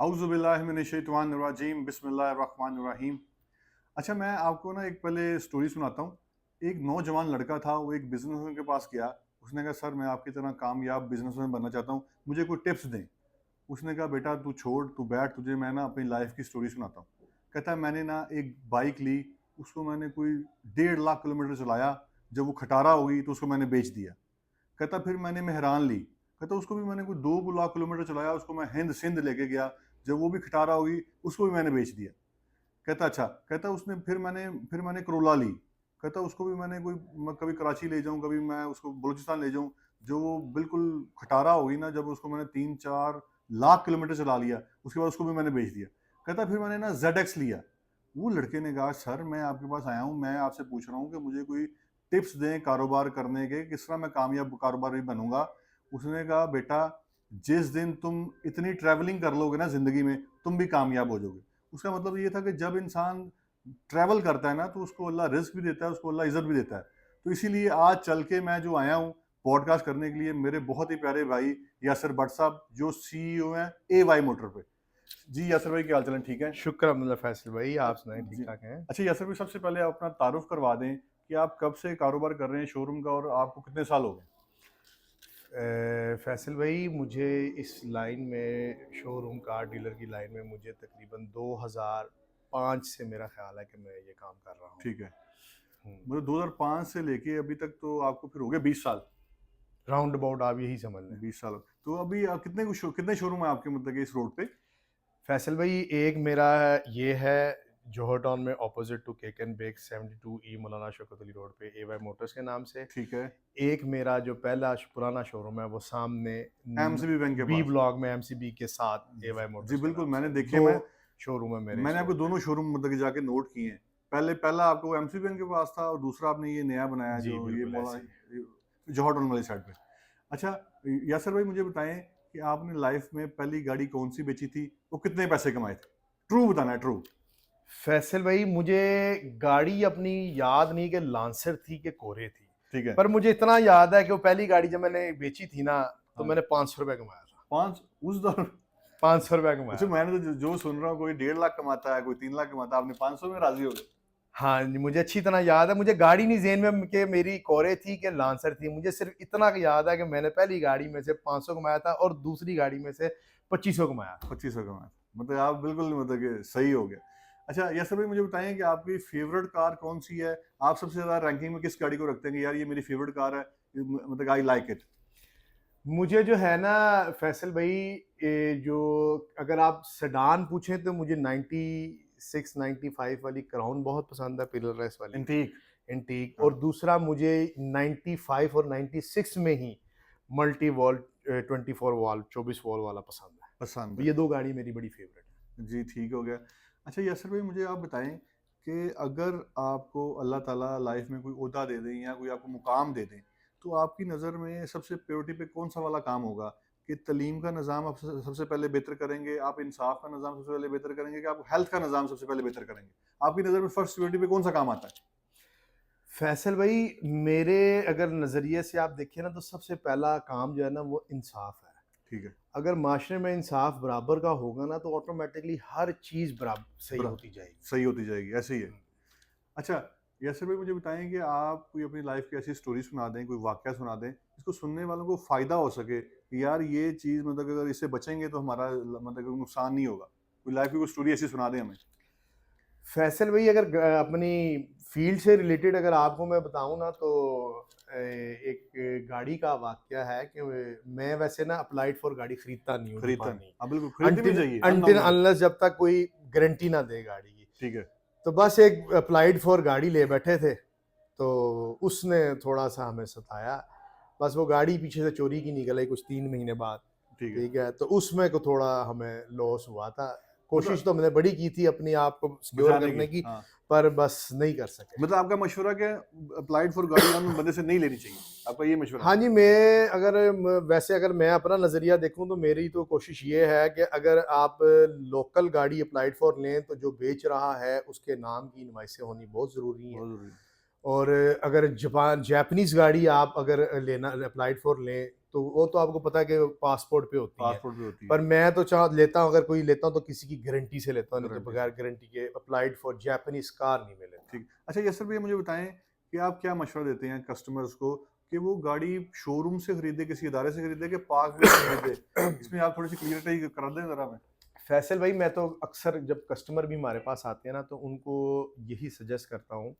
औज़ुबिल्लाहिमिनश्शैतानिर्रजीम बिस्मिल्लाहिर्रहमानिर्रहीम। अच्छा, मैं आपको ना एक पहले स्टोरी सुनाता हूँ। एक नौजवान लड़का था, वो एक बिजनेसमैन के पास गया। उसने कहा, सर मैं आपकी तरह कामयाब बिजनेसमैन बनना चाहता हूँ, मुझे कोई टिप्स दें। उसने कहा, बेटा तू छोड़, तू बैठ, तुझे मैं ना अपनी लाइफ की स्टोरी सुनाता हूँ। कहता है, मैंने ना एक बाइक ली, उसको मैंने कोई 1.5 लाख किलोमीटर चलाया। जब वो खटारा हो गई तो उसको मैंने बेच दिया। कहता फिर मैंने मेहरान ली। कहता उसको भी मैंने कोई 2 लाख किलोमीटर चलाया, उसको मैं हिंद सिंध लेके गया। जब वो भी खटारा हुई, उसको भी मैंने बेच दिया। कहता अच्छा। कहता उसने फिर मैंने करोला ली। कहता उसको भी मैंने कभी कराची ले जाऊं, कभी मैं उसको बलूचिस्तान ले जाऊं। जो वो बिल्कुल खटारा हो गई ना, जब उसको मैंने 3-4 लाख किलोमीटर चला लिया, उसके बाद उसको भी मैंने बेच दिया। कहता फिर मैंने ना ZX लिया। वो लड़के ने कहा, सर मैं आपके पास आया हूँ, मैं आपसे पूछ रहा हूँ कि मुझे कोई टिप्स दें कारोबार करने के, किस तरह मैं कामयाब कारोबारी बनूंगा। उसने कहा, बेटा जिस दिन तुम इतनी ट्रैवलिंग कर लोगे ना जिंदगी में, तुम भी कामयाब हो जाओगे। उसका मतलब ये था कि जब इंसान ट्रैवल करता है ना, तो उसको अल्लाह रिस्क भी देता है, उसको अल्लाह इज्जत भी देता है। तो इसीलिए आज चल के मैं जो आया हूँ पॉडकास्ट करने के लिए, मेरे बहुत ही प्यारे भाई यासर भट्ट साहब, जो CEO हैं AY मोटर पे। जी यासर भाई, क्या हाल चाल है? ठीक है? शुक्र अल्हम्दुलिल्लाह फैसल भाई, आप सुनाएं ठीक जी। ठाक हैं। अच्छा यासर भाई, सबसे पहले आप अपना तारुफ करवा दें कि आप कब से कारोबार कर रहे हैं शोरूम का, और आपको कितने साल हो गए? फैसल भाई, मुझे इस लाइन में शोरूम कार डीलर की लाइन में मुझे तकरीबन 2005 से मेरा ख्याल है कि मैं ये काम कर रहा हूँ। ठीक है। मतलब 2005 से लेके अभी तक तो आपको फिर हो गए 20 साल। राउंड अबाउट आप यही समझ लें। 20 साल। तो अभी कितने शोरूम है आपके, मतलब कि इस रोड पे? फैसल भाई, एक मेरा ये है जोहर टाउन में opposite to cake and bake 72E Maulana Shaukat Ali road पे AY मोटर्स के नाम से। ठीक है। एक मेरा जो पहला पुराना शोरूम है वो सामने MCB बैंक के बी पास। ब्लॉक में MCB के साथ जी, AY जी मोटर्स के बिल्कुल, नाम मैंने से देखे। दो मैं शोरूम है मेरे इस मैंने आपको रोड पे। दोनों शोरूम मतलब कि जाके नोट किए हैं। पहला आपको MCB बैंक के पास था, और दूसरा आपने ये नया बनाया जी जो ये बिल्कुल मौला ऐसे ही। जौहर टाउन वाली साइड पे। अच्छा यासर भाई, मुझे बताएं कि आपने लाइफ में पहली गाड़ी कौन सी बेची थी, वो कितने पैसे कमाए थे? ट्रू बताना है, ट्रू। फैसल भाई, मुझे गाड़ी अपनी याद नहीं कि लांसर थी कि कोरे थी, ठीक है। पर मुझे इतना याद है कि वो पहली गाड़ी जब मैंने बेची थी ना, तो हाँ। मैंने 500 रुपये कमाया था। पाँच उस दौर 500 रुपये अच्छा, कमाया था। मैंने तो जो सुन रहा हूँ, कोई 1.5 लाख कमाता है, कोई 3 लाख कमाता है, आपने 500 में राजी हो गए? हाँ जी, मुझे अच्छी तरह याद है। मुझे गाड़ी नहीं जेहन में कि मेरी कोरे थी कि लांसर थी। मुझे सिर्फ इतना याद है कि मैंने पहली गाड़ी में से 500 कमाया था और दूसरी गाड़ी में से 2500 कमाया था। 2500 कमाया, मतलब आप बिल्कुल मतलब कि सही हो गया। अच्छा यासर भाई, मुझे बताएं कि आपकी फेवरेट कार कौन सी है? आप सबसे ज्यादा रैंकिंग में किस गाड़ी को रखते हैं कि यार ये मेरी फेवरेट कार है, मतलब आई लाइक इट? मुझे जो है ना फैसल भाई, जो अगर आप सेडान पूछें तो मुझे 96 95 वाली क्राउन बहुत पसंद है, पिलर रेस वाली एंटीक। एंटीक। हाँ। और दूसरा मुझे 95 और 96 में ही मल्टी वॉल 24 वॉल्व 24 वॉल्व वाला पसंद है। पसंद तो है। ये दो गाड़ी मेरी बड़ी फेवरेट है। जी ठीक हो गया। अच्छा यासर भाई, मुझे आप बताएं कि अगर आपको अल्लाह ताला लाइफ में कोई ओहदा दे दें या कोई आपको मुकाम दे दें, तो आपकी नज़र में सबसे प्रायोरिटी पे कौन सा वाला काम होगा? कि तलीम का निज़ाम आप सबसे पहले बेहतर करेंगे, आप इंसाफ का निज़ाम सबसे पहले बेहतर करेंगे, कि आप हेल्थ का निज़ाम सबसे पहले बेहतर करेंगे? आपकी नज़र में फर्स्ट प्रायोरिटी पे कौन सा काम आता है? फैसल भाई, मेरे अगर नज़रिए से आप देखें ना, तो सबसे पहला काम जो है ना वो इंसाफ है। ठीक है। अगर माशरे में इंसाफ बराबर का होगा ना, तो ऑटोमेटिकली हर चीज़ बराबर सही बरा होती जाएगी। सही होती जाएगी, ऐसे ही है। अच्छा, यासिर भाई मुझे बताएं कि आप कोई अपनी लाइफ की ऐसी स्टोरी सुना दें, कोई वाकया सुना दें जिसको सुनने वालों को फ़ायदा हो सके कि यार ये चीज़ मतलब अगर इससे बचेंगे तो हमारा मतलब कोई नुकसान नहीं होगा। कोई लाइफ की कोई स्टोरी ऐसी सुना दें हमें। फैसल भाई, अगर अपनी फील्ड से रिलेटेड अगर आपको मैं बताऊं ना, तो एक गाड़ी का वाकया है कि मैं वैसे ना अप्लाइड फॉर गाड़ी खरीदता नहीं हूँ खरीदता नहीं, जापानी, हाँ बिल्कुल खरीदनी भी अनटिल चाहिए, अनटिल अनडाउटेड। अनलेस जब तक कोई गारंटी ना दे गाड़ी की। ठीक है। तो बस एक अप्लाइड फॉर गाड़ी ले बैठे थे, तो उसने थोड़ा सा हमें सताया। बस वो गाड़ी पीछे से चोरी की निकल आई कुछ 3 महीने बाद। ठीक है। ठीक है, तो उसमें को थोड़ा हमें लॉस हुआ था। कोशिश मतलब तो मैंने बड़ी की थी अपने आप को सिक्योर बचाने की, करने की, हाँ। पर बस नहीं कर सके। मतलब आपका मशवरा क्या, अप्लाइड फॉर गाड़ी हम बंदे से नहीं लेनी चाहिए, आपका ये मशवरा है? हाँ जी, मैं अगर वैसे अगर मैं अपना नज़रिया देखूं तो मेरी तो कोशिश ये है कि अगर आप लोकल गाड़ी अप्लाइड फॉर लें, तो जो बेच रहा है उसके नाम की इनवाइसें होनी बहुत ज़रूरी हैं। बहुत जरूरी है। और अगर जापानीज़ गाड़ी आप अगर लेना अप्लाइड फॉर लें, तो वो तो आपको पता है कि पासपोर्ट पे होती है। पासपोर्ट भी होती है। पर मैं तो चाह लेता हूँ, अगर कोई लेता हूँ तो किसी की गारंटी से लेता हूँ, नहीं तो गारंटी बगैर गारंटी के अप्लाइड फॉर जापानीज कार नहीं मैं लेता। ठीक। अच्छा यस सर भैया मुझे बताएं कि आप क्या मशवरा देते हैं कस्टमर्स को कि वो गाड़ी शोरूम से खरीदे, किसी इदारे से खरीदे कि पार्क में से खरीदे? इसमें आप थोड़ी सी क्लियरिटी करा दें जरा हमें। फैसल भाई, मैं तो अक्सर जब कस्टमर भी हमारे पास आते हैं ना, तो उनको यही सजेस्ट करता हूँ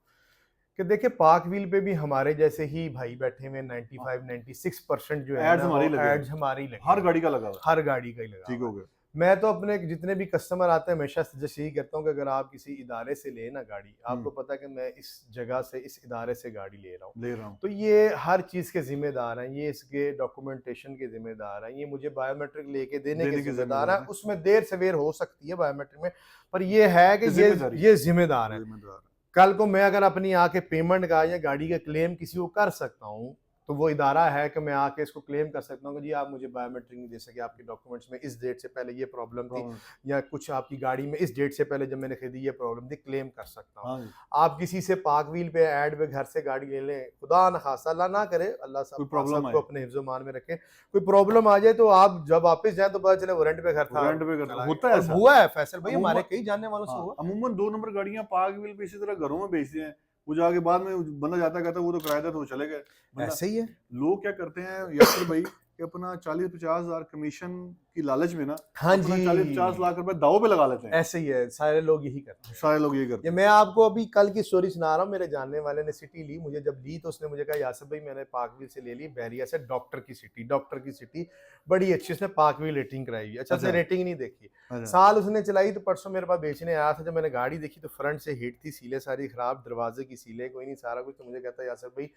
कि देखिए, पार्क व्हील पे भी हमारे जैसे ही भाई बैठे हुए 95-96% जो है एड्स ना, हमारे वो ही लगे एड्स हैं, हमारे ही लगे हर हैं। गाड़ी का लगा हुआ है। हर गाड़ी का ही लगा ठीक हुआ हो है। गया। मैं तो अपने जितने भी कस्टमर आते हैं हमेशा सजेस्ट यही करता हूँ कि अगर आप किसी इदारे से लें ना गाड़ी, आपको पता है कि मैं इस जगह से, इस इदारे से गाड़ी ले रहा हूँ, ले रहा हूँ। तो ये हर चीज़ के ज़िम्मेदार हैं, ये इसके डॉक्यूमेंटेशन के ज़िम्मेदार हैं, ये मुझे बायोमेट्रिक लेके देने के देने की ज़िम्मेदार हैं। जिम्मेदार है। उसमें देर सवेर हो सकती है बायोमेट्रिक में, पर ये है कि जिम्मेदारी ये ज़िम्मेदार हैं। जिम्मेदार। कल को मैं अगर अपनी आके पेमेंट का या गाड़ी का क्लेम किसी को कर सकता हूँ, तो वो इदारा है कि मैं आके इसको क्लेम कर सकता हूँ कि जी आप मुझे बायोमेट्रिक नहीं दे सके, आपके डॉक्यूमेंट्स में इस डेट से पहले ये प्रॉब्लम थी, या कुछ आपकी गाड़ी में इस डेट से पहले जब मैंने खरीदी ये प्रॉब्लम थी, क्लेम कर सकता हूँ। हाँ जी। आप किसी से पार्क व्हील पे ऐड पे घर से गाड़ी ले लें, खुदा न खास्ता, अल्लाह ना करे, अल्लाह कोई सब प्रॉब्लम सबको आए। अपने हिफ्ज़ मान में रखे, कोई प्रॉब्लम आ जाए तो आप जब वापस जाएं तो पता चले वो रेंट पे घर था, रेंट पे करता चला होता गया। है और ऐसा। हुआ है फैसल भाई, हमारे अमूमन कई जानने वालों से हाँ, हुआ। अमूमन 2 नंबर गाड़ियां पार्क व्हील पे इसी तरह घरों में बेचते हैं। वो जाके बाद में बंदा जाता कहता वो तो किराया था तो वो चले गए। बंदा ऐसे ही है। लोग क्या करते हैं यासर भाई कि अपना 40-50 हज़ार कमीशन की लालच में ना हाँ अपना जी, 40-50 लाख रुपए दांव पे लगा लेते हैं। ऐसे ही है, सारे लोग यही करते हैं। सारे लोग ये करते ये हैं। मैं आपको अभी कल की स्टोरी सुना रहा हूँ, मेरे जानने वाले ने सिटी ली, मुझे जब ली तो उसने मुझे कहा यासिर भाई मैंने पार्कव्हील से ले ली, बहरिया से, डॉक्टर की सिटी बड़ी अच्छी, उसने पार्कव्हील रेटिंग कराई हुई है। अच्छा, उसने अच्छा। रेटिंग नहीं देखी, अच्छा। साल उसने चलाई, तो परसों मेरे पास बेचने आया था, जब मैंने गाड़ी देखी तो फ्रंट से हिट थी, सीलें सारी खराब, दरवाजे की सीलें कोई नहीं, सारा कुछ। तो मुझे कहता है यासिर भाई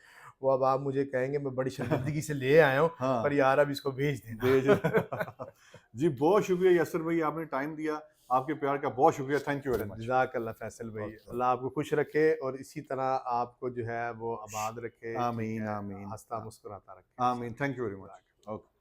वो अब आप मुझे कहेंगे मैं बड़ी शर्मिंदगी से ले आया हूँ, हाँ पर यार अब इसको भेज भेज देना। जी बहुत शुक्रिया यासर भाई, आपने टाइम दिया, आपके प्यार का बहुत शुक्रिया। Thank you very much. जज़ाकल्लाह फैसल भाई, ओके। अल्लाह आपको खुश रखे और इसी तरह आपको जो है वो आबाद रखे, ठीक आमीन है, आमीन हंसता मुस्कुराता रखे। आमीन। Thank you very much. Okay.